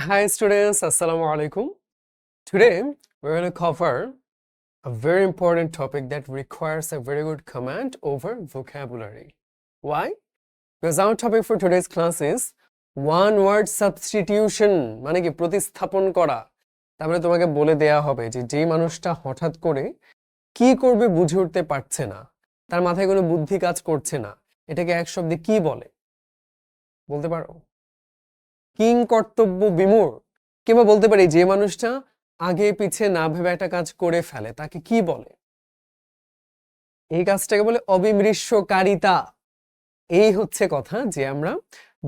Hi students, Assalamu alaikum. Today we're going to cover a very important topic that requires a very good command over vocabulary. Why? Because our topic for today's class is one word substitution, মানে কি প্রতিস্থাপন করা। তারপরে তোমাকে বলে দেয়া হবে যে যেই মানুষটা হঠাৎ করে কি করবে বুঝে উঠতে পারছে না, তার মাথায় কোনো বুদ্ধি কাজ করছে না, এটাকে এক শব্দে কি বলে বলতে পারো? কিং কর্তব্য বিমূঢ়, কিংবা বলতে পারি যে মানুষটা আগে পিছে না ভেবে একটা কাজ করে ফেলে তাকে কি বলে? এই কাজটাকে বলে অবিমৃষ্যকারিতা। এই হচ্ছে কথা যে আমরা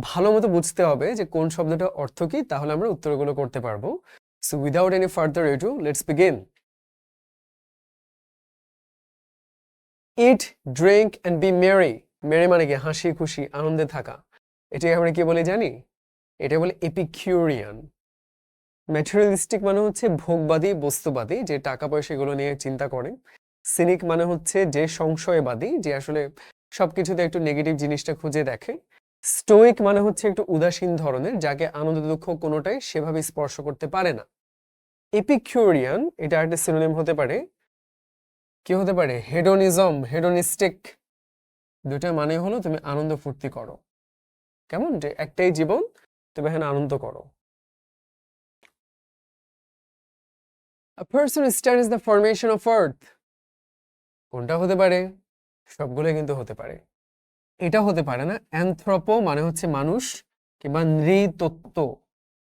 ভালো মতো বুঝতে হবে যে কোন শব্দটার অর্থ কি, তাহলে আমরা উত্তরগুলো করতে পারবো। So without any further ado, let's begin. Eat, drink and be merry. Merry মানে কি হাসি খুশি আনন্দে থাকা। এটাকে আমরা কি বলে জানি? এটা বলে এপিকিউরিয়ান। ম্যাটেরিয়ালিস্টিক মানে হচ্ছে ভোগবাদী বস্তুবাদী, যে টাকা পয়সা এগুলো নিয়ে চিন্তা করে। সিনিক মানে হচ্ছে যে সংশয়বাদী, যে আসলে সবকিছুতে একটু নেগেটিভ জিনিসটা খুঁজে দেখে। স্টোইক মানে হচ্ছে একটু উদাসীন ধরনের, যাকে আনন্দ দুঃখ কোনোটাই সেভাবে স্পর্শ করতে পারে না। এপিকিউরিয়ান এটা একটা সিনোনিম হতে পারে, কি হতে পারে? হেডোনিজম, হেডোনিস্টিক। দুটা মানে হলো তুমি আনন্দ ফুর্তি করো, কেমন, যে একটাই জীবন, তুমি এখানে আনন্দ করো। A person studies the formation of earth. কোনটা হতে পারে? সবগুলো কিন্তু হতে পারে। এটা হতে পারে না। অ্যানথ্রোপো মানে হচ্ছে মানুষ, কিংবা নৃতত্ত্ব,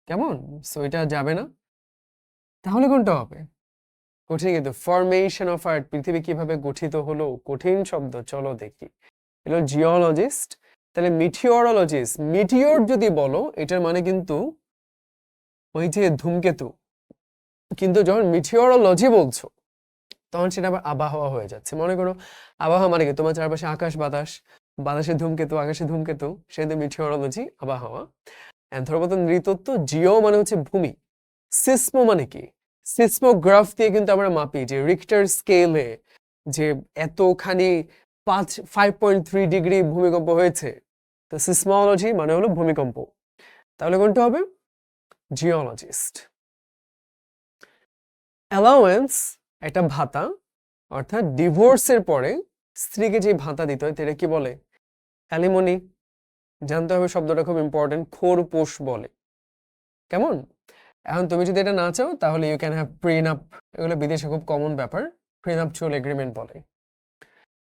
কেমন? সো এটা যাবে না। তাহলে কোনটা হবে? কঠিন কিন্তু। ফরমেশন অফ আর্থ, পৃথিবী কিভাবে গঠিত হলো, কঠিন শব্দ, চলো দেখি। এগুলো জিওলজিস্ট। তাহলে মিটিওরোলজিস্ট। মিটিওর যদি বলো এটার মানে কিন্তু ওই যে ধূমকেতু, কিন্তু যখন মিটিওরোলজি বলছো তখন সেটা আবার আবহাওয়া হয়ে যাচ্ছে। মনে করো আবহাওয়া মানে কি তোমার চারপাশে আকাশ বাতাস, বাতাসে ধূমকেতু আকাশে ধূমকেতু, সেটা মিটিওরোলজি আবহাওয়া। অ্যানথ্রোপোতো নৃতত্ত্ব। জিও মানে হচ্ছে ভূমি। সিসমো মানে কি? সিসমোগ্রাফ দিয়ে কিন্তু আমরা মাপি যে রিক্টার স্কেলে যে এতখানি 5.3 ডিগ্রি ভূমিকম্প হয়েছে। তো সিসমোলজি মানে হলো ভূমিকম্প। তাহলে কোনটা হবে? জিওলজিস্ট। অ্যালাওয়েন্স একটা ভাতা, অর্থাৎ ডিভোর্সের পরে স্ত্রীকে যে ভাতা দিতে হয় সেটা কি বলে? অ্যালিমনি। জানতে হবে শব্দটা খুব ইম্পর্টেন্ট, খোরপোশ বলে, কেমন? এখন তুমি যদি এটা না চাও তাহলে ইউ ক্যান হ্যাভ প্রিনাপ। এগুলো বিদেশে খুব কমন ব্যাপার, প্রিনাপচুয়াল এগ্রিমেন্ট বলে।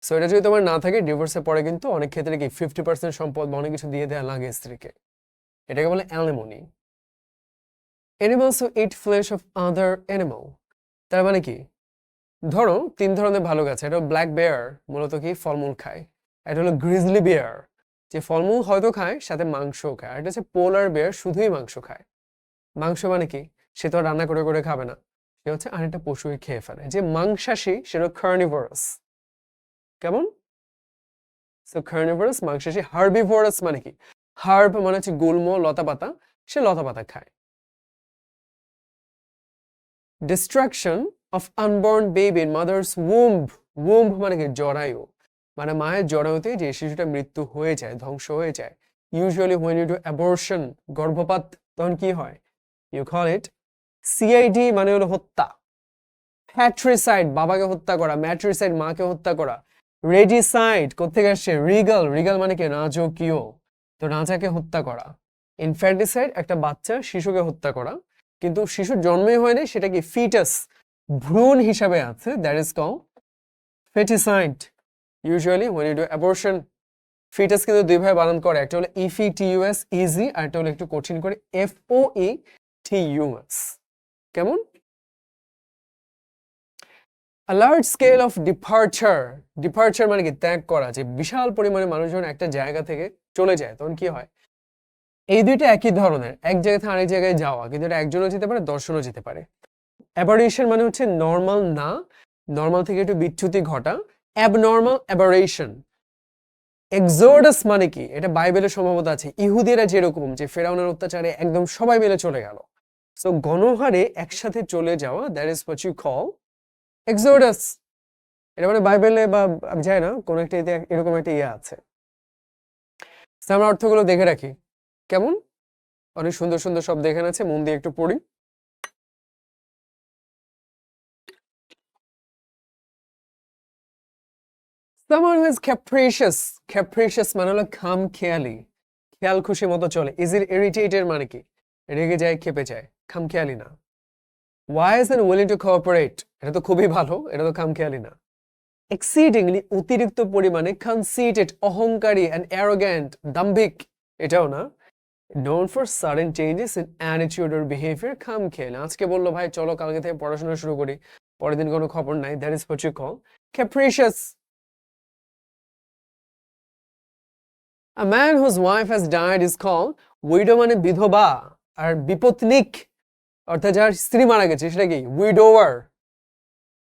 সো এটা যদি তোমার না থাকে, ডিভোর্সের পরে কিন্তু অনেক ক্ষেত্রে কি 50% সম্পদ বা অনেক কিছু দিয়ে দেওয়া লাগে স্ত্রীকে, এটাকে বলে alimony. Animals who it flash of other animal, তার মানে কি? ধরো তিন ধরনের ভালুক আছে। এটা ব্ল্যাক বেয়ার, মূলত কি ফলমূল খায়। এটা হলো গ্রিজলি বেয়ার, যে ফলমূল হয়তো খায় সাথে মাংসও খায়। আর এটা হচ্ছে পোলার বেয়ার, শুধুই মাংস খায়। মাংস মানে কি? সে তো আর রান্না করে করে খাবে না, সে হচ্ছে আরেকটা পশুকে খেয়ে ফেলে। যে মাংসাশী সেটা কার্নিভোরাস, কেমন? So carnivorous মাংসাশী। হার্বিভোরাস মানে কি? হার্ব মানে হচ্ছে গুল্ম, লতা পাতা, সে লতা পাতা খায়। Destruction of unborn baby in mother's womb. womb মানে কি? জরায়ু, মানে মায়ের জরায়ুতে যে শিশুটা মৃত্যু হয়ে যায়, ধ্বংস হয়ে যায়। Usually when you do abortion, গর্ভপাত, তখন কি হয়? You call it CID, মানে হলো হত্যা। ফ্যাট্রিসাইড, বাবাকে হত্যা করা। ম্যাট্রিসাইড, মাকে হত্যা করা। রেডিসাইড কোত্থেকে আসছে? রিগাল, রিগাল মানে কি? রাজকীয়, তো রাজাকে হত্যা করা। ইনফ্যান্টিসাইড একটা বাচ্চা শিশুকে হত্যা করা, কিন্তু শিশুর জন্মই হয়নি, সেটা কি? ফিটাস, ভ্রূণ হিসাবে আছে, that is called feticide. Usually when you do abortion, fetus কিন্তু দুই ভাবে বানান করে, একটা হলো ইফিটিউএস ইজি, আর একটা হলো একটু কঠিন করে FOETUS, কেমন? A large scale of departure. Departure মানে কি? ত্যাগ করা, যে বিশাল পরিমাণে মানুষজন একটা জায়গা থেকে চলে যায়, তখন কি হয়? এই দুইটা একই ধরনের, এক জায়গা থেকে আরেক জায়গায় যাওয়া, কিন্তু এটা একজনও যেতে পারে, 10 জনও যেতে পারে। অ্যাবারেশন মানে হচ্ছে নর্মাল না, নর্মাল থেকে একটু বিচ্যুতি ঘটা, অ্যাবনর্মাল অ্যাবারেশন। এক্সোডাস মানে কি? এটা বাইবেলে সম্ভবত আছে। ইহুদিরা যেরকম যে ফেরাউনের অত্যাচারে একদম সবাই মিলে চলে গেল, সো গণহারে একসাথে চলে যাওয়া, that is what you call exodus. এটা মানে বাইবেলে বা আমি জানি না কোন একটা এরকম একটা ইয়ে আছে। আমরা অর্থগুলো দেখে রাখি, কেমন? অনেক সুন্দর সুন্দর শব্দ এখানে আছে, মন দিয়ে একটু পড়ি। Someone who is capricious. Capricious মানে হলো খামখেয়ালি, খেয়াল খুশি মতো চলে। Easily irritated মানে কি রেগে যায়, ক্ষেপে যায়, খামখেয়ালি না। Wise and willing to cooperate, এটা তো খুবই ভালো, এটা তো খামখেয়ালি না। Exceedingly, অতিরিক্ত পরিমাণে, conceited, অহংকারী and arrogant, দাম্ভিক, এটাও না। Known for sudden changes in attitude or behavior, খামখেয়ালি। আজকে বললো ভাই চলো কালকে থেকে পড়াশোনা শুরু করি, পরের দিন কোনো খবর নাই, that is what you call capricious. A man whose wife has died is called widow, মানে বিধবা, আর বিপত্নিক অর্থাৎ যার স্ত্রী মারা গেছে সেটা কি উইডোয়ার।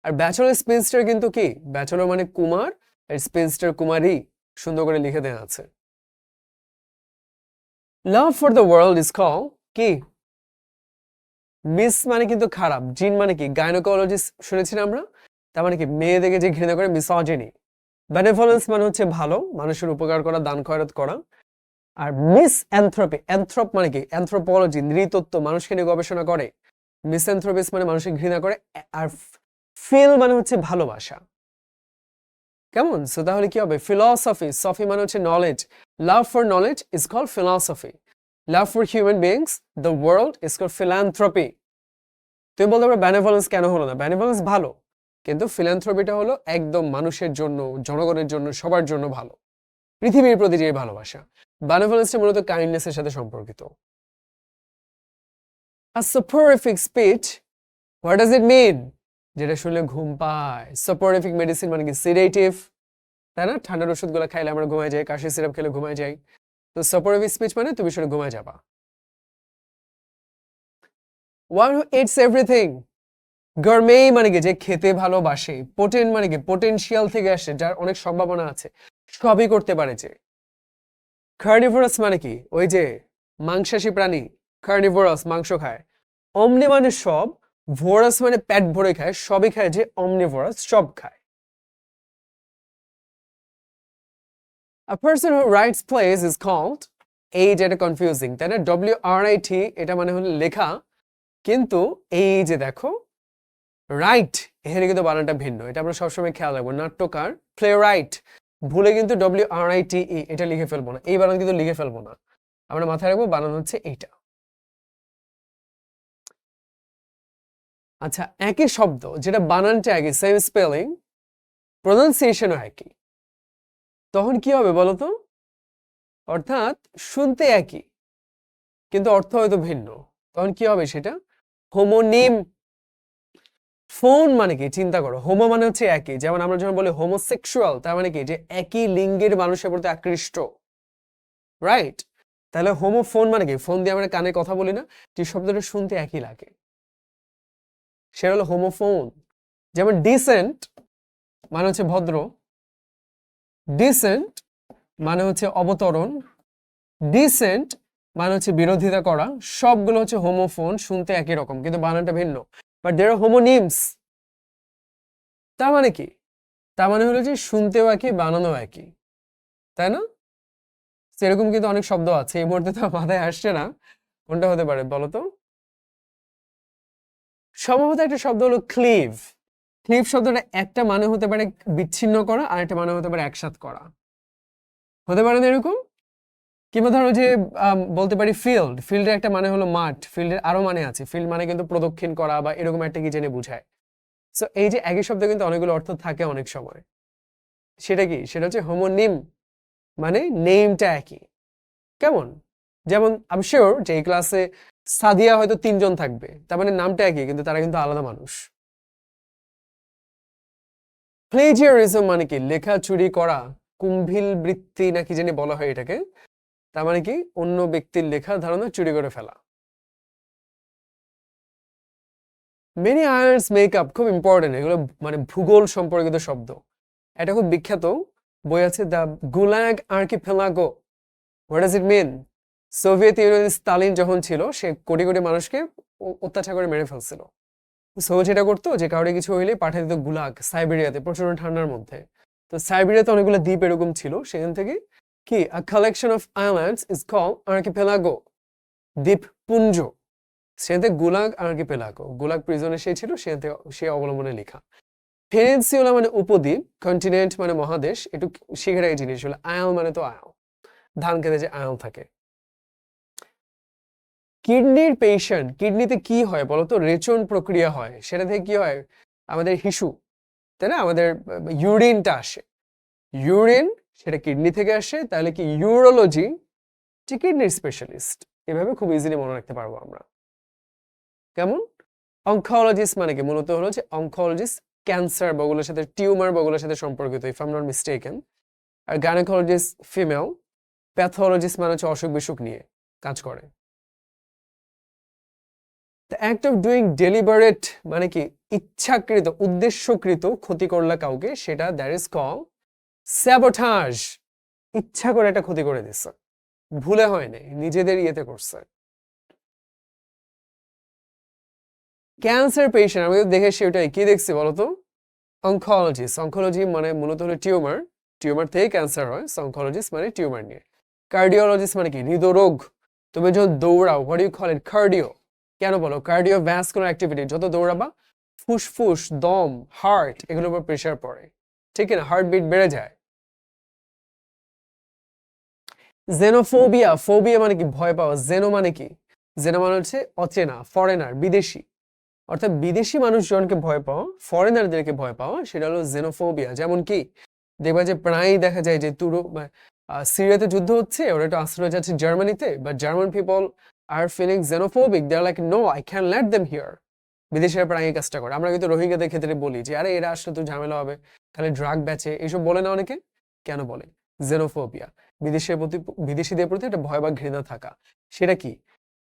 আর ব্যাচেলর স্পিনস্টার কিন্তু কি, ব্যাচেলর মানে কুমার আর স্পিনস্টার কুমারী, সুন্দর করে লিখে দেওয়া আছে। Love for the world is call কি, মিস মানে কিন্তু খারাপ, জিন মানে কি গাইনোকোলজিস্ট শুনেছি না আমরা, তার মানে কি মেয়েদেরকে যে ঘৃণা করে মিসোজিনি। বেনেভোলেন্স মানে হচ্ছে ভালো, মানুষের উপকার করা, দান খয়রাত করা। আর মিস অ্যানথ্রপি, অ্যানথ্রপ মানে কি অ্যানথ্রোপোলজি, নৃতত্ত্ব, মানুষকে নিয়ে গবেষণা করে। মিসঅ্যানথ্রোপিস মানে মানুষকে ঘৃণা করে। আর ফিল মানে হচ্ছে ভালোবাসা। কেমন? সো তাহলে কি হবে? ফিলসফি, সফি মানে হচ্ছে knowledge. Love for knowledge is called philosophy. Love for human beings, the world is called philanthropy. তুমি বলতে পারো বেনেভোলেন্স কেন হলো না? বেনেভোলেন্স ভালো, কিন্তু ফিলান্থ্রপিটা হলো একদম মানুষের জন্য, জনগণের জন্য, সবার জন্য ভালো, পৃথিবীর প্রতি যে ভালোবাসা। বেনেভোলেন্সটা মূলত কাইন্ডনেসের সাথে সম্পর্কিত। A soporific speech, what does it mean? যেটা শুনলে ঘুম পায়। সপোরিফিক মেডিসিন মানে কি সিডেটিভ, তাই না? ঠান্ডার ওষুধগুলো খাইলে আমরা ঘুমায় যাই, কাশি সিরাপ খেলে ঘুমায় যাই। তো সপোরিফিক স্পিচ মানে তুমি শুনে ঘুমায় যাবা। One who eats everything, গরমে মানে কি যে খেতে ভালোবাসে। পোটেন মানে কি পোটেনশিয়াল থেকে আসে, যার অনেক সম্ভাবনা আছে, সবই করতে পারে যে। কার্নিভোরাস মানে কি ওই যে মাংসাশী প্রাণী, কার্নিভোরাস মাংস খায়। অমনি মানে সব, ভোরাস মানে পেট ভরে খায়, সবই খায় যে, অমনিভোরাস সব খায়। A person who writes plays is called, এই যেটা কনফিউজিং তাই না, WRIT, এটা মানে হলো লেখা, কিন্তু এই যে দেখো রাইট, এখানে কিন্তু বানানটা ভিন্ন, এটা আমরা সবসময় খেয়াল রাখবো। নাট্যকার, প্লে রাইট, ভুলে কিন্তু WRITE এটা লিখে ফেলবো না, এই বানান কিন্তু লিখে ফেলবো না, আমরা মাথায় রাখবো বানান হচ্ছে এইটা। আচ্ছা, একই শব্দ যেটা বানানটা একই, সেম স্পেলিং, প্রনাউন্সিয়েশনও একই, তখন কি হবে বলতো? অর্থাৎ শুনতে একই কিন্তু অর্থ হয়তো ভিন্ন, তখন কি হবে সেটা? হোমোনিম। ফোন মানে কি চিন্তা করো, হোমো মানে হচ্ছে একই, যেমন আমরা যখন বলি হোমোসেক্সুয়াল, তার মানে কি যে একই লিঙ্গের মানুষের প্রতি আকৃষ্ট, রাইট? তাহলে হোমোফোন মানে কি, ফোন দিয়ে আমরা কানে কথা বলি না, যে শব্দটা শুনতে একই লাগে, সেটা হলো হোমোফোন। যেমন ডিসেন্ট মানে হচ্ছে ভদ্র, ডিসেন্ট মানে হচ্ছে অবতরণ, ডিসেন্ট মানে হচ্ছে বিরোধিতা করা, সবগুলো হচ্ছে হোমোফোন, শুনতে একই রকম কিন্তু বানানটা ভিন্ন। বাট দেয়ার আর হোমোনিমস, তার মানে কি? তার মানে হলো যে শুনতেও একই, বানানো একই, তাই না? সেরকম কিন্তু অনেক শব্দ আছে, এই মুহূর্তে তো মাথায় আসছে না, কোনটা হতে পারে বলো তো? সম্ভবত একটা শব্দ হলো ক্লিভ। ক্লিভ শব্দটা একটা মানে হতে পারে বিচ্ছিন্ন করা, আর একটা মানে হতে পারে একসাথ করা, হতে পারে না এরকম? কিংবা ধরো যে বলতে পারি ফিল্ড, ফিল্ডের একটা মানে হলো মাঠ, ফিল্ডের আরো মানে আছে, ফিল্ড মানে কিন্তু প্রদক্ষিণ করা বা এরকম একটা কি জেনে বোঝায়। সো এই যে একই শব্দে কিন্তু অনেকগুলো অর্থ থাকে অনেক সময়, সেটা কি? সেটা হচ্ছে হোমোনিম, মানে নেমটা একই। কেমন? যেমন আমি শিওর যে এই ক্লাসে সাদিয়া হয়তো 3 জন থাকবে, তার মানে নামটা একই কিন্তু তারা কিন্তু আলাদা মানুষ। প্লেজিয়ারিজম মানে কি লেখা চুরি করা, কুম্ভিল বৃত্তি নাকি জানি বলা হয় এটাকে, তার মানে কি অন্য ব্যক্তির লেখা ধারণা চুরি করে ফেলা। মেনি আয়ার্স মেকআপ, খুব ইম্পর্টেন্ট, এগুলো মানে ভূগোল সম্পর্কিত শব্দ। এটা খুব বিখ্যাত বই আছে, the Gulag Archipelago. What does it mean? Soviet Union Stalin যখন ছিল, সে কোটি কোটি মানুষকে অত্যাচার করে মেরে ফেলছিল। সো যেটা করতো যে কাউরে কিছু হইলে পাঠিয়ে দিত গুলাগ, সাইবেরিয়াতে, প্রচন্ড ঠান্ডার মধ্যে। তো সাইবেরিয়াতে অনেকগুলো দ্বীপ এরকম ছিল, সেখান থেকে কি a collection of islands is called archipelago. দ্বীপপুঞ্জ, সেখানে গুলাগ আর্কিপেলাগো, গুলাগ প্রিজনে সে ছিল, সে অবলম্বনে লেখা। পেনিনসুলা মানে উপদ্বীপ, কন্টিনেন্ট মানে মহাদেশ, একটু শিখে এই জিনিস হলো। আয়াল মানে তো আয়াল, ধান খেতে যে আয়াল থাকে। কিডনির পেশেন্ট, কিডনিতে কি হয় বলতো? রেচন প্রক্রিয়া হয়, সেটা থেকে কি হয়? আমাদের হিসু, তাই না? আমাদের ইউরিনটা আসে, ইউরিন সেটা কিডনি থেকে আসে। তাহলে কি ইউরোলজি যে কিডনির স্পেশালিস্ট, এভাবে খুব ইজিলি মনে রাখতে পারবো আমরা। কেমন? অনকোলজিস্ট মানে কি? মূলত হলো যে অনকোলজিস্ট ক্যান্সার বগুলোর সাথে, টিউমার বগুলোর সাথে সম্পর্কিত, if I am not mistaken. আর গাইনোকোলজিস্ট ফিমেল। প্যাথোলজিস্ট মানে হচ্ছে অসুখ বিসুখ নিয়ে কাজ করে। The act of doing deliberate মানে কি? ইচ্ছাকৃত, উদ্দেশ্যকৃত ক্ষতি করলা কাউকে, সেটা দ্যাট ইজ কল স্যাবোটাজ। ইচ্ছা করে একটা ক্ষতি করে দিচ্ছে, ভুলে হয় নাই, নিজেদের ইয়েতে করছে। ক্যান্সার পেশেন্ট, আমি দেখে সেটাই কি দেখছি বলতো? অনকোলজিস্ট, অনকোলজি মানে মূলত হলো টিউমার, টিউমার থেকে ক্যান্সার হয়। অনকোলজিস্ট মানে টিউমার নিয়ে। কার্ডিওলজিস্ট মানে কি? হৃদরোগ। তুমি যখন দৌড়াও, what do you call it? Cardio. কেন বলো? কার্ডিওভাস্কুলার অ্যাক্টিভিটি, যত দৌড়াবা ফুসফুস, দম, হার্ট এগুলোর উপর প্রেশার পড়ে, ঠিক না? হার্টবিট বেড়ে যায়। জেনোফোবিয়া, ফোবিয়া মানে কি? ভয় পাওয়া। জেনো মানে কি? জেনো মানে হচ্ছে অচেনা, ফরেনার, বিদেশি। অর্থাৎ বিদেশি মানুষজনকে ভয় পাওয়া, ফরেনারদেরকে ভয় পাওয়া, সেটা হলো জেনোফোবিয়া। যেমন কি দেখবা যে প্রায়ই দেখা যায় যে সিরিয়াতে যুদ্ধ হচ্ছে, ওরা একটু আশ্রয় যাচ্ছে জার্মানিতে, but German people are feeling xenophobic, they are like no, I can let them here. বিদেশিরা প্রায় এই কাজটা করে। আমরা কিন্তু রোহিঙ্গাদের ক্ষেত্রে বলি যে আরে এরা আসলে তো ঝামেলা হবে, তাহলে ড্রাগ বেচে, এইসব বলে না অনেকে। কেন বলে? জেনোফোবিয়া, বিদেশিদের প্রতি একটা ভয় বা ঘৃণা থাকা। সেটা কি?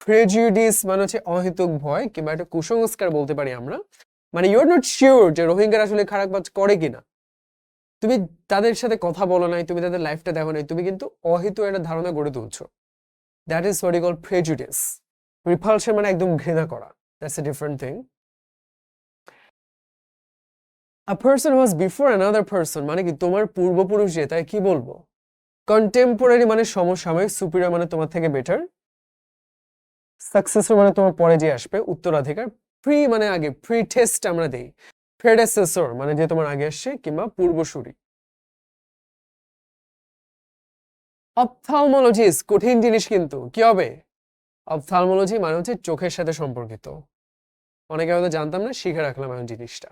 প্রেজুডিস মানে হচ্ছে অহেতুক ভয়, কিংবা একটা কুসংস্কার বলতে পারি আমরা। মানে ইউ আর নট শিওর যে রোহিঙ্গারা আসলে খারাপ কাজ করে কিনা, তুমি তাদের সাথে কথা বলো নাই, তুমি তাদের লাইফটা দেখো নাই, তুমি কিন্তু অহেতুক একটা ধারণা গড়ে তুলছো। That is what you call prejudice. Repulsion মানে একদম ঘৃণা করা, that's a different thing. A person was before another person মানে কি? তোমার পূর্বপুরুষ যে, তাই কি বলবো? কন্টেম্পোরারি মানে সমসাময়িক, সুপিরিয়র মানে তোমার থেকে বেটার, সাকসেসর মানে তোমার পরে যে আসবে, উত্তরাধিকার। প্রি মানে আগে, প্রি টেস্ট আমরা দেই। প্রেডেসেসর মানে যে তোমার আগে আসছে, কিংবা পূর্বসূরি। অপথলমোলজিস্ট, কঠিন জিনিস কিন্তু। কি হবে? অপথলমোলজি মানে হচ্ছে চোখের সাথে সম্পর্কিত। অনেকে হয়তো জানতাম না, শিখে রাখলাম এখন জিনিসটা।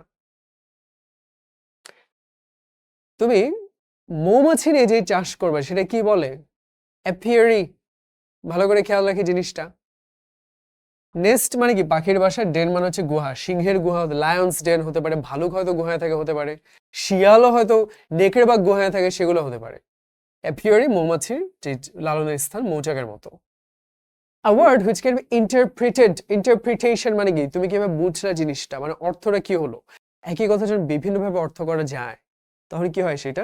তুমি মৌমাছি নিয়ে যে চাষ করবে, সেটা কি বলে? অ্যাপিয়ারি। ভালো করে খেয়াল রাখি জিনিসটা। নেস্ট মানে কি? পাখির বাসা। ডেন মানে হচ্ছে গুহা, সিংহের গুহা, লায়ন্স ডেন হতে পারে, ভালুক হয়তো গুহায় থাকে হতে পারে, শিয়ালও হয়তো নেকড়ে বা গুহায় থাকে, সেগুলো হতে পারে। অ্যাপিয়ারি মৌমাছির যে লালনের স্থান, মৌচাকের মতো। A word which can be interpreted, interpretation মানে কি? তুমি কিভাবে বুঝলা জিনিসটা, মানে অর্থটা কি হলো? একই কথা যখন বিভিন্নভাবে অর্থ করা যায়, তখন কি হয় সেটা?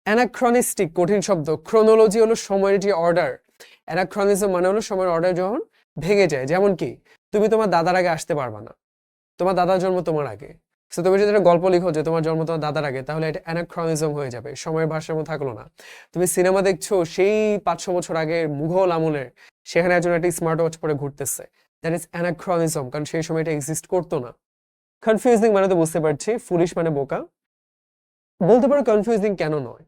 অ্যানাক্রনিস্টিক, কঠিন শব্দ। ক্রোনোলজি হলো সময়ের যে অর্ডার, অ্যানাক্রনিজম মানে হলো সময়ের অর্ডার যখন ভেঙে যায়। যেমন কি তুমি তোমার দাদার আগে আসতে পারবা না, তোমার দাদার জন্ম তোমার আগে। সো তুমি যদি একটা গল্প লিখো যে তোমার জন্ম তোমার দাদার আগে, তাহলে এটা অ্যানাক্রনিজম হয়ে যাবে, সময়ের ভারসাম্য থাকলো না। তুমি সিনেমা দেখছো সেই 500 বছর আগে মুঘল আমলের, সেখানে একজন একটা স্মার্ট ওয়াচ পরে ঘুরতেছে, দ্যাট ইজ অ্যানাক্রনিজম, কারণ সেই সময় এটা এক্সিস্ট করতো না। কনফিউজিং মানে তো বুঝতে পারছি, ফুলিশ মানে বোকা। বলতে পারো কনফিউজিং কেন নয়?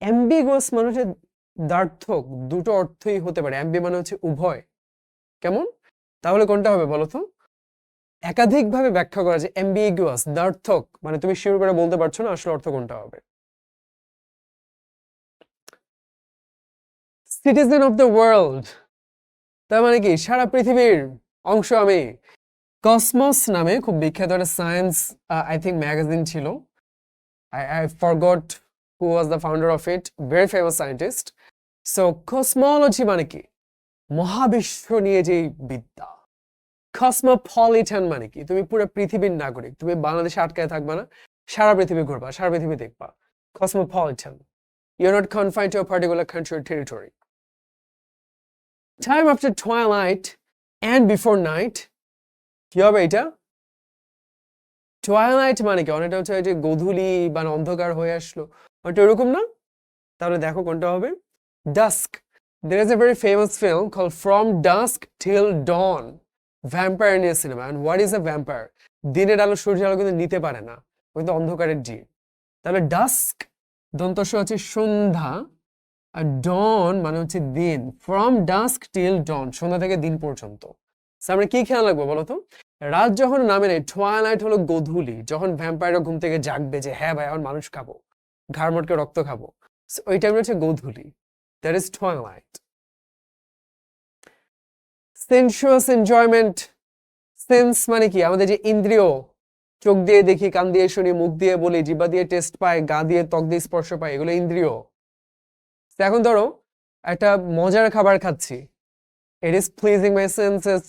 অ্যাম্বিগুয়াস মানে হচ্ছে দ্ব্যর্থক, দুটো অর্থই হতে পারে। অ্যাম্বি মানে হচ্ছে উভয়। কেমন? তাহলে কোনটা হবে বলো তো? একাধিকভাবে ব্যাখ্যা করা যায়। অ্যাম্বিগুয়াস, দ্ব্যর্থক, মানে তুমি শিওর করে বলতে পারছো না আসলে অর্থ কোনটা হবে। সিটিজেন অফ দ্য ওয়ার্ল্ড, তার মানে কি? সারা পৃথিবীর অংশ আমি। কসমস নামে খুব বিখ্যাত একটা সায়েন্স আই থিঙ্ক ম্যাগাজিন ছিল, I forgot who was the founder of it, very famous scientist. So cosmology মানে কি? মহাবিশ্ব নিয়ে যে বিদ্যা। কসমোপলিটান মানে কি? তুমি পুরো পৃথিবীর নাগরিক, তুমি বাংলাদেশে আটকায় থাকবা না, সারা পৃথিবী ঘুরবা, সারা পৃথিবী দেখবা। Cosmopolitan, you're not confined to a particular country or territory. Time after twilight and before night, কি হবে এটা? টুয়াইলাইট মানে কি? অনেকটা হচ্ছে যে গোধূলি বা অন্ধকার হয়ে আসলো, ওটা এরকম না? তাহলে দেখো কোনটা হবে? Dusk, There is a very famous film called From Dusk Till Dawn, vampire নিয়ে cinema. and what is a vampire? দিনের আলো সূর্যের আলো কিন্তু নিতে পারে না, ও কিন্তু অন্ধকারের জীব। তাহলে ডাস্ক দন্তস্ব হচ্ছে সন্ধ্যা, আর ডন মানে হচ্ছে দিন। ফ্রম ডাস্ক টিল ডন, সন্ধ্যা থেকে দিন পর্যন্ত। So আমরা কি খেয়াল রাখবো বলতো? রাত যখন নামে নেই, টুয়াইলাইট হলো গোধূলি, যখন ভ্যাম্পায়াররা ঘুম থেকে জাগবে যে হ্যাঁ ভাই এখন মানুষ খাবো, ঘাড় মটকে রক্ত খাবো, So ওই টাইমটা হচ্ছে গোধূলি, that is twilight. Sensuous enjoyment, sense মানে কি? আমাদের যে ইন্দ্রিয়, চোখ দিয়ে দেখি, কান দিয়ে শুনি, মুখ দিয়ে বলি, জিহ্বা দিয়ে টেস্ট পাই, গা দিয়ে ত্বক দিয়ে স্পর্শ পাই, এগুলো ইন্দ্রিয়। তো এখন ধরো একটা মজার খাবার খাচ্ছি, it is pleasing my senses,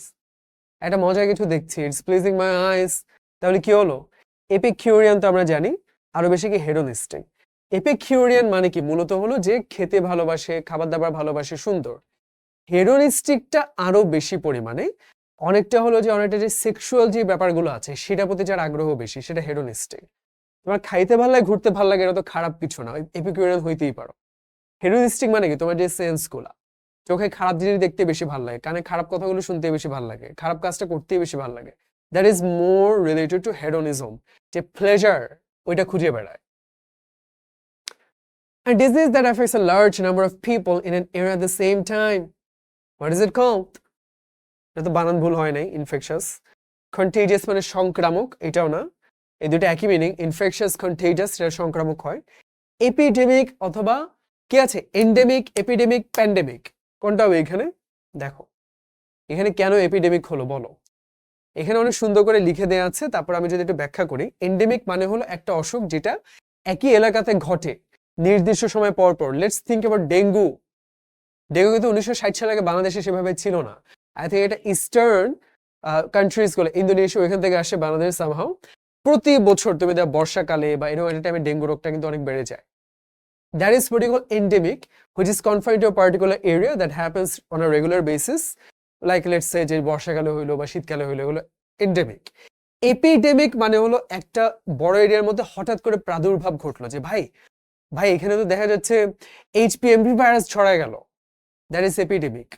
একটা মজার কিছু দেখছি, ইটস প্লিজিং মাই আইস, তাহলে কি হলো? এপিকিউরিয়ান তো আমরা জানি, আরো বেশি কি হেডোনিস্টিক। এপিকিউরিয়ান মানে কি? মূলত হলো যে খেতে ভালোবাসে, খাবার দাবার ভালোবাসে, সুন্দর। হেডোনিস্টিকটা আরো বেশি পরিমাণে, অনেকটা হলো যে অনেকটা যে সেক্সুয়াল যে ব্যাপারগুলো আছে সেটা প্রতি যার আগ্রহ বেশি, সেটা হেডোনিস্টিক। তোমার খাইতে ভালো লাগে, ঘুরতে ভালো লাগে, এটা তো খারাপ কিছু না, এপিকিউরিয়ান হইতেই পারো। হেডোনিস্টিক মানে কি? তোমার যে সেন্স গুলা, চোখে খারাপ জিনিস দেখতে বেশি ভালো লাগে, কানে খারাপ কথাগুলো শুনতে বেশি ভালো লাগে, খারাপ কাজটা করতে বেশি ভালো লাগে, that is more related to Hedonism, যে প্লেজার ওইটা খুঁজে বেড়ায়। A disease that affects a large number of people in an area at the same time. What is it called? এটা তো বানান ভুল হয় নাই, ইনফেকশাস। কন্টেজিয়াস মানে সংক্রামক, এটাও না, এই দুটো একই মিনিং। ইনফেকশাস, কন্টেজিয়াস, এটা সংক্রামক হয়। এপিডেমিক অথবা কি আছে? এন্ডেমিক, এপিডেমিক, প্যান্ডেমিক, কোনটা হবে এখানে? দেখো এখানে কেন এপিডেমিক হলো বলো? এখানে অনেক সুন্দর করে লিখে দেওয়া আছে, তারপর আমি যদি একটু ব্যাখ্যা করি। এন্ডেমিক মানে হলো একটা অসুখ যেটা একই এলাকাতে ঘটে নির্দিষ্ট সময় পর পর। Let's think about dengue. Dengue কিন্তু 1960 সাল আগে বাংলাদেশে সেভাবে ছিল না। আই থিঙ্ক এটা ইস্টার্ন কান্ট্রিজ গুলো, ইন্দোনেশিয়া, ওইখান থেকে আসে বাংলাদেশ সামহাউ। প্রতি বছর তুমি বর্ষাকালে বা এরকম একটা টাইমে ডেঙ্গু রোগটা কিন্তু অনেক বেড়ে যায়। That is what you call endemic, which is confined to a particular area that happens on a regular basis. Like let's say যে বর্ষাকালে হইলো বা শীতকালে হইলো, এগুলো এন্ডেমিক। এপিডেমিক মানে হলো একটা বড় এরিয়ার মধ্যে হঠাৎ করে প্রাদুর্ভাব ঘটলো, যে ভাই ভাই এখানে তো দেখা যাচ্ছে এইচপিএমভি ভাইরাস ছড়ায় গেল, দ্যাট ইজ এপিডেমিক।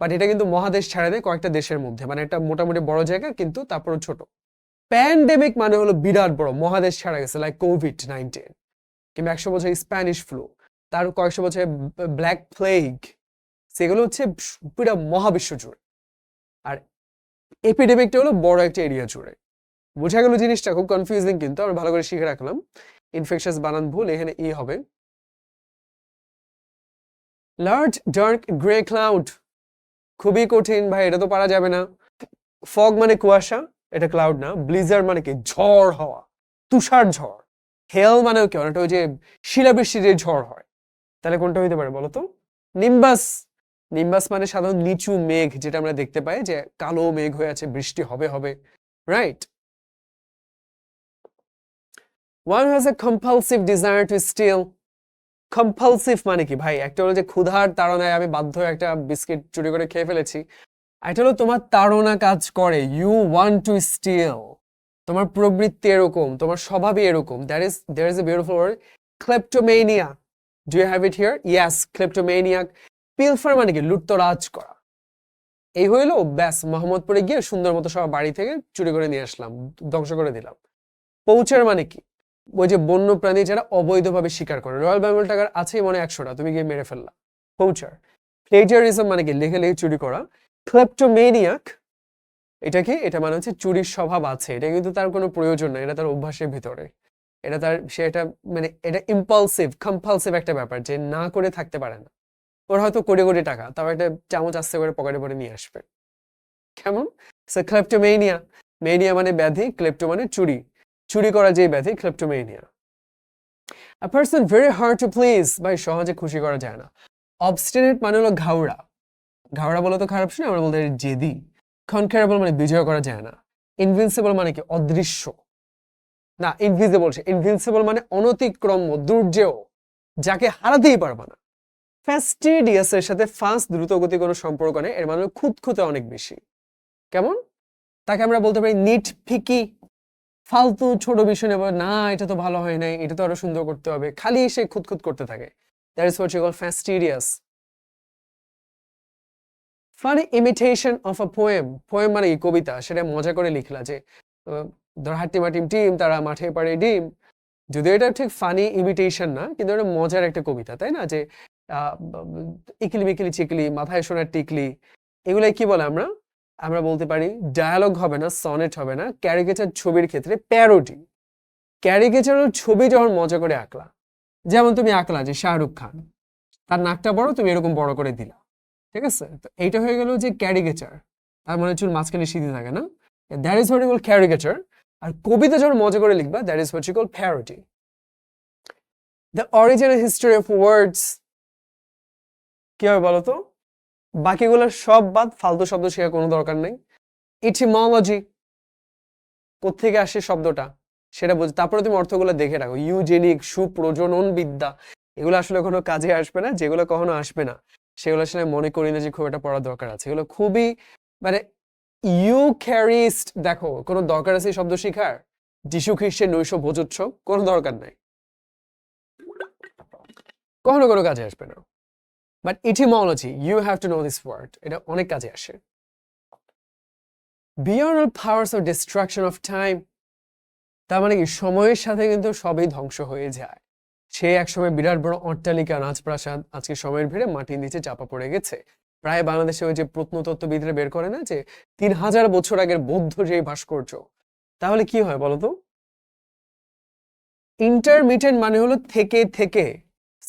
বাট এটা কিন্তু মহাদেশ ছাড়া নেই, কয়েকটা দেশের মধ্যে, মানে একটা মোটামুটি বড় জায়গা কিন্তু তারপরও ছোট। প্যান্ডেমিক মানে হলো বিরাট বড়, মহাদেশ ছাড়া গেছে, লাইক কোভিড-19, কিংবা 100 বছর স্প্যানিশ ফ্লু, তার কয়েকশো বছর ব্ল্যাক প্লেগ, সেগুলো হচ্ছে পুরো মহাবিশ্ব জুড়ে। আর এপিডেমিকটা হলো বড় একটা এরিয়া জুড়ে। বোঝা গেল জিনিসটা? খুব কনফিউজিং, কিন্তু আমরা ভালো করে শিখে রাখলাম। ইনফেকশাস বানান ভুল, এখানে ই হবে। লার্জ ডার্ক গ্রে ক্লাউড, খুবই কঠিন ভাই, এটা তো পারা যাবে না। ফগ মানে কুয়াশা, এটা ক্লাউড না। ব্লিজার মানে কি? ঝড় হওয়া, তুষার ঝড়। হেল মানে কি? অনেকটা ওই যে শিলাবৃষ্টির যে ঝড় হয়, তাহলে কোনটা হইতে পারে বলতো? নিম্বাস। নিম্বাস মানে সাধারণ নিচু মেঘ, যেটা আমরা দেখতে পাই যে কালো মেঘ হয়ে আছে, বৃষ্টি হবে হবে, right? One has a compulsive desire to steal. Compulsive মানে কি ভাই? একটা হলো যে ক্ষুধার তাড়নায় আমি বাধ্য হয়ে একটা বিস্কিট চুরি করে খেয়ে ফেলেছি, এটা হলো তোমার তাড়না কাজ করে, ইউ ওয়ান্ট টু স্টিল, তোমার প্রবৃত্তি এরকম, তোমার স্বভাবই এরকম। there is a beautiful word, kleptomania. Do you have it here? Yes, kleptomaniac. পিলফার মানে কি? লুটতরাজ করা। এই হইলো ব্যাস, মোহাম্মদপুরে গিয়ে সুন্দর মতো সব বাড়ি থেকে চুরি করে নিয়ে আসলাম, ধ্বংস করে দিলাম। পৌঁছার মানে কি? ওই যে বন্য প্রাণী যারা অবৈধভাবে শিকার করে, রয়্যাল বেঙ্গল টাইগার আছেই মনে 100টা, তুমি গিয়ে মেরে ফেললা, পৌঁছার। প্লেজারিজম মানে কি? লেখে লেখে চুরি করা। ক্লেপ্টোমেনিয়াক, এটা কি? এটা মানে হচ্ছে চুরির স্বভাব আছে, এটা কিন্তু তার কোনো প্রয়োজন নেই, এটা তার অভ্যাসের ভিতরে, এটা তার, সে এটা মানে এটা ইম্পালসিভ, কম্পালসিভ একটা ব্যাপার, যে না করে থাকতে পারে না। ওর হয়তো কোটি কোটি টাকা, তাও একটা চামচ আস্তে করে পকেটে ভরে নিয়ে আসবে, কেমন? সো ক্লেপ্টোমেনিয়া, মেনিয়া মানে ব্যাধি, ক্লেপ্টো মানে চুরি, চুরি করা যে ব্যাধি, ক্লেপ্টোমেনিয়া। A person very hard to please, ভাই সহজে খুশি করা যায় না। Obstinate মানে হলো ঘাওড়া, ঘাওড়া বলে তো খারাপ শুনে, আমরা বলতে পারি জেদি। Conquerable মানে বিজয় করা যায় না। Invincible মানে কি? অদৃশ্য না, ইনভিজিবল। ইনভিনসিবল মানে অনতিক্রম্য, দুর্জেয়, যাকে হারাতেই পারবা না। ফ্যাস্টিডিয়াস এর সাথে ফাস্ট, দ্রুত গতি কোনো সম্পর্ক নেই, এর মানে খুঁতখুঁতে অনেক বেশি, কেমন? তাকে আমরা বলতে পারি নিট ফিকি, ফালতু ছোট বিষয় নেব না, এটা তো ভালো হয় নাই, এটা তো আরো সুন্দর করতে হবে, খালি সে খুঁতখুত করতে থাকে, that is what you call fastidious. Funny imitation of a poem, poem মানে কি কবিতা, সেটা মজা করে লিখলা যে ধর হাট্টিমা টিম টিম তারা মাঠে পাড়ে ডিম, যদিও এটা ঠিক ফানি ইমিটেশন না, কিন্তু এটা মজার একটা কবিতা, তাই না? যে ইকিলি মিকিলি চিকলি, মাথায় সোনার টিকলি, এগুলাই কি বলে আমরা আমরা বলতে পারি ডায়ালগ হবে না, সনেট হবে না, ক্যারিকেচার ছবির ক্ষেত্রে প্যারোডি। ক্যারিকেচারের ছবি যখন মজা করে আঁকলা, যেমন তুমি আঁকলা যে শাহরুখ খান, তার নাকটা বড়, তুমি এরকম বড় করে দিলা, ঠিক আছে? তো এইটা হয়ে গেল যে ক্যারিকেচার, তার মানে চুল মাঝখানে সিধে থাকে না, that is what you call caricature. আর কবিতা যখন মজা করে লিখবা, that is what you call parody. The original history of words কি হবে বলো তো? বাকিগুলো সব বাদ, ফালতু শব্দ শেখার কোনো দরকার নেই। ইটিমোলজি, কোত্থেকে আসে শব্দটা সেটা বুঝ, তারপরে তুমি অর্থগুলো দেখে রাখো। ইউজেনিক, সুপ্রজনন বিদ্যা, এগুলো আসলে কোনো কাজে আসবে না। যেগুলো কখনো আসবে না সেগুলো আসলে মনে করি না যে খুব একটা পড়ার দরকার আছে। এগুলো খুবই মানে ইউক্যারিস্ট, দেখো কোনো দরকার আছে এই শব্দ শিখার? যিশু খ্রিস্টের নৈশ ভোজোৎসব, কোনো দরকার নাই, কখনো কোনো কাজে আসবে না। But etymology, you have to know this word, এটা অনেক কাজে আসে। Beyond all powers of destruction of time, তার মানে কি সময়ের সাথে কিন্তু সবই ধ্বংস হয়ে যায়। সে একসময় বিরাট বড় অট্টালিকা, রাজপ্রাসাদ, আজকে সময়ের ভিড়ে মাটির নিচে চাপা পড়ে গেছে। প্রায় বাংলাদেশে ওই যে প্রত্নতত্ত্ববিদরা বের করে না যে 3000 বছর আগের বৌদ্ধ যে ভাস্কর্য, তাহলে কি হয় বলতো? ইন্টারমিটেন্ট মানে হলো থেকে থেকে।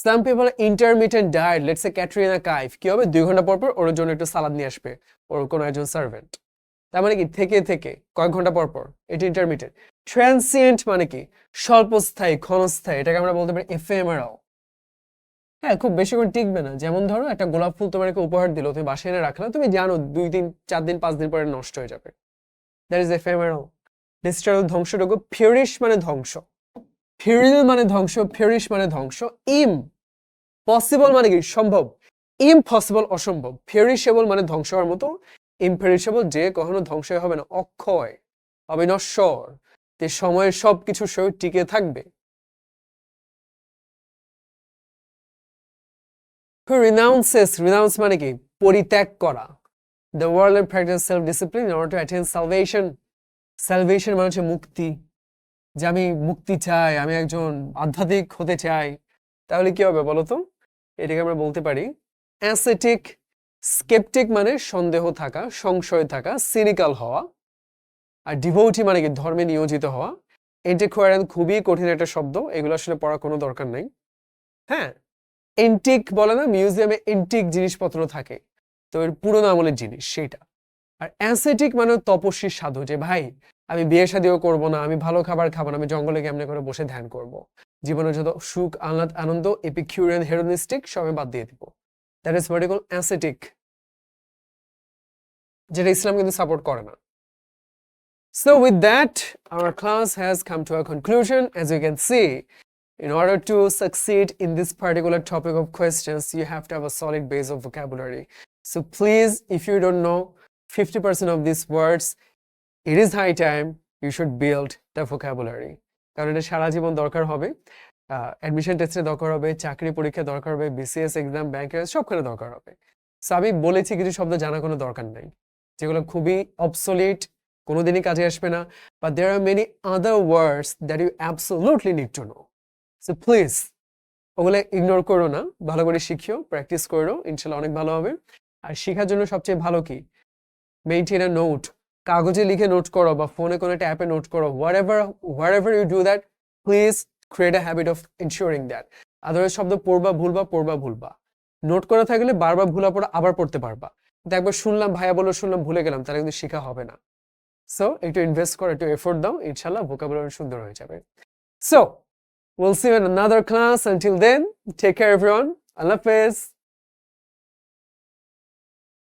Some people intermittent diet, let's say Katrina Kaif, কি হবে 2 ঘন্টা পর পর ওর জন্য একটু সালাদ নিয়ে আসবে ওর কোনো একজন সার্ভেন্ট, তার মানে কি থেকে থেকে কয়েক ঘন্টা পর পর, এটা ইন্টারমিটেন্ট। ট্রান্সিয়েন্ট মানে কি স্বল্পস্থায়ী, ক্ষণস্থায়ী, এটাকে আমরা বলতে পারি এফেমেরাল। হ্যাঁ, খুব বেশিক্ষণ টিকবে না। যেমন ধরো একটা গোলাপ ফুল তোমাকে উপহার দিল, তুমি বাসায় এনে রাখলা, তুমি জানো 2 দিন 4 দিন 5 দিন পরে নষ্ট হয়ে যাবে, দ্যাট ইজ এফেমেরাল। ডিস্ট্রয় ধ্বংসযোগ্য, ফিউরিশ মানে ধ্বংস, ফিউরিল মানে ধ্বংস, ফিউরিশ মানে ধ্বংস। ইম পসিবল মানে কি সম্ভব, ইমপসিবল অসম্ভব। ফেরিশেবল মানে ধ্বংস হওয়ার মতো, ইমপেরিশেবল যে কখনো ধ্বংস হবে না, অক্ষয়, অবিনশ্বর, যে সময়ের সবকিছু সহ টিকে থাকবে। রিনাউন্সেস, রিনাউন্স মানে কি পরিত্যাগ করা। The world and practise self discipline in order to attain salvation. Salvation মানে হচ্ছে মুক্তি, যে আমি মুক্তি চাই, আমি একজন আধ্যাত্মিক হতে চাই, তাহলে কি হবে বলতো? এটাকে আমরা বলতে পারি অ্যাসেটিক। স্কেপটিক মানে সন্দেহ থাকা, সংশয় থাকা, সিনিক্যাল হওয়া। আর ডিভোটি মানে কি ধর্মে নিয়োজিত হওয়া। এন্টিকোয়ারেন্ট খুবই কঠিন একটা শব্দ, এগুলো আসলে পড়ার কোনো দরকার নেই। হ্যাঁ, এন্টিক বলে না, মিউজিয়ামে এন্টিক জিনিসপত্র থাকে, তো এর পুরোনো আমলের জিনিস সেটা। আর অ্যাসেটিক মানে তপস্বী সাধু, যে ভাই আমি বিয়ে শাদিও করবো না, আমি ভালো খাবার খাবো না, আমি জঙ্গলে কেমনে করে বসে ধ্যান করব, জীবনের যত সুখ আহ্লাদ আনন্দ এপিকিউরিয়ান হেডোনিস্টিক সবে বাদ দিয়ে দিব, that is what you call ascetic, যেটা ইসলাম কিন্তু সাপোর্ট করে না। So with that, our class has come to a conclusion. As you can see, in order to succeed in this particular topic of questions, you have to have a solid base of vocabulary. So please, if you don't know 50% of these words, it is high time you should build the vocabulary. কারণ এটা সারা জীবন দরকার হবে, admission টেস্টে দরকার হবে, চাকরি পরীক্ষা দরকার হবে, বিসিএস এক্সাম, ব্যাংকের সবখানে দরকার হবে। সো আমি বলেছি কিছু শব্দ জানা কোনো দরকার নাই, যেগুলো খুবই অবসোলিট, কোনোদিনই কাজে আসবে না, but there are many other words that you absolutely need to know. So please ওগুলো ইগনোর করো না, ভালো করে শিখিও, প্র্যাকটিস করো, ইনশাল্লাহ অনেক ভালো হবে। আর শেখার জন্য সবচেয়ে ভালো কি, মেইনটেইন আ নোট, কাগজে লিখে নোট করো বা ফোনে কোনো একটা অ্যাপে নোট করো, wherever you do that, please create a habit of ensuring that. Otherwise শব্দ পড়বা ভুলবা। নোট করা থাকলে বারবার ভুলা পড়া আবার পড়তে পারবা, কিন্তু একবার শুনলাম ভাইয়া বললো, শুনলাম ভুলে গেলাম, তাহলে কিন্তু শেখা হবে না। সো একটু ইনভেস্ট করো, একটু এফোর্ট দাও, ইনশাল্লাহ ভোকাবুলারি সুন্দর হয়ে যাবে। So we'll see you in another class. Until then, take care everyone. Allah Hafiz.